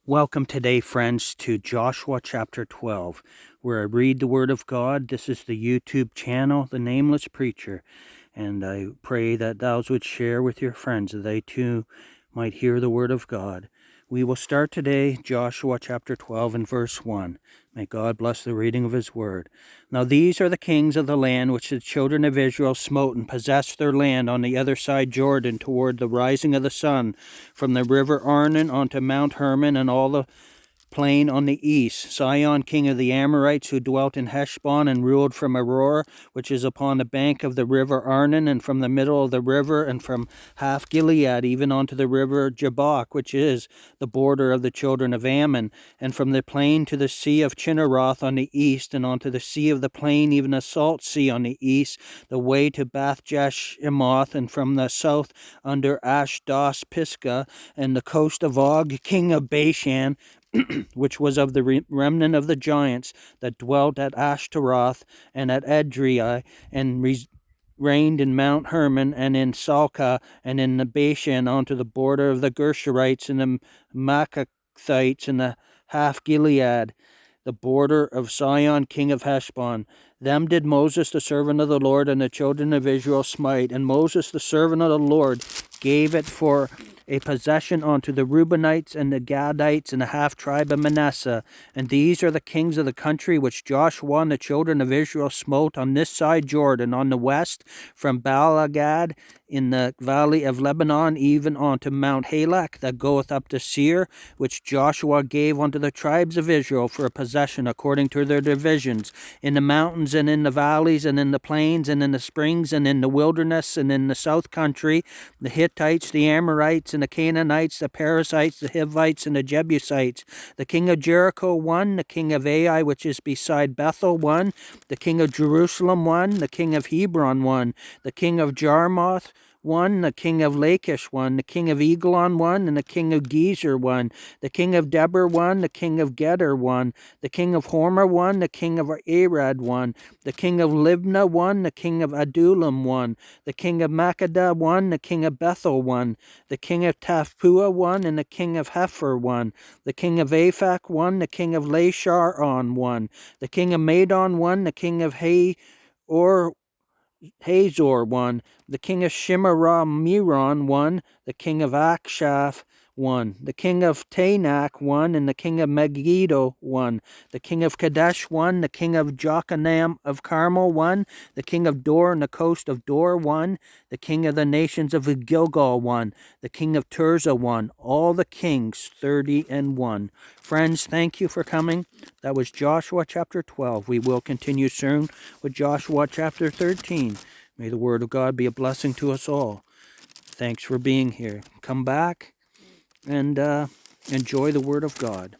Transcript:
Welcome today, friends, to Joshua chapter 12, where I read the Word of God. This is the YouTube channel, The Nameless Preacher, and I pray that thou would share with your friends that they too might hear the Word of God. We will start today, Joshua chapter 12 and verse 1. May God bless the reading of His Word. Now these are the kings of the land which the children of Israel smote and possessed their land on the other side Jordan toward the rising of the sun, from the river Arnon unto Mount Hermon and all the plain on the east. Sihon, king of the Amorites, who dwelt in Heshbon and ruled from Aroer, which is upon the bank of the river Arnon, and from the middle of the river, and from half Gilead, even unto the river Jabbok, which is the border of the children of Ammon, and from the plain to the sea of Chinneroth on the east, and unto the sea of the plain, even a salt sea on the east, the way to Bath Jeshimoth, and from the south under Ashdos Pisgah, and the coast of Og, king of Bashan, which was of the remnant of the giants that dwelt at Ashtaroth and at Edrei, and reigned in Mount Hermon and in Salcah and in the Bashan unto the border of the Gershurites and the Maacathites and the half Gilead, the border of Sihon king of Heshbon. Them did Moses the servant of the Lord and the children of Israel smite, and Moses the servant of the Lord gave it for a possession unto the Reubenites and the Gadites and the half tribe of Manasseh. And these are the kings of the country which Joshua and the children of Israel smote on this side Jordan, on the west, from Baalgad in the valley of Lebanon, even unto Mount Halak that goeth up to Seir, which Joshua gave unto the tribes of Israel for a possession according to their divisions, in the mountains and in the valleys and in the plains and in the springs and in the wilderness and in the south country, the Hittites, the Amorites, and the Canaanites, the Perizzites, the Hivites, and the Jebusites. The king of Jericho won, the king of Ai, which is beside Bethel, won, the king of Jerusalem won, the king of Hebron won, the king of Jarmuth won, the king of Lachish won, the king of Eglon won, and the king of Gezer won, the king of Debir won, the king of Geder won, the king of Hormah won, the king of Arad won, the king of Libnah won, the king of Adullam won, the king of Makkedah won, the king of Bethel won, the king of Taphpuah won, and the king of Hepher won, the king of Aphak won, the king of Lasharon won, the king of Madon won, the king of Hazor won, the king of Shimmerah-Meron won, the king of Akshaph won, the king of Tanakh won, and the king of Megiddo won, the king of Kadesh won, the king of Jokneam of Carmel won, the king of Dor and the coast of Dor won, the king of the nations of Gilgal won, the king of Tirzah won, all the kings 30-1. Friends, thank you for coming. That was Joshua chapter 12. We will continue soon with Joshua chapter 13. May the word of God be a blessing to us all. Thanks for being here. Come back and enjoy the word of God.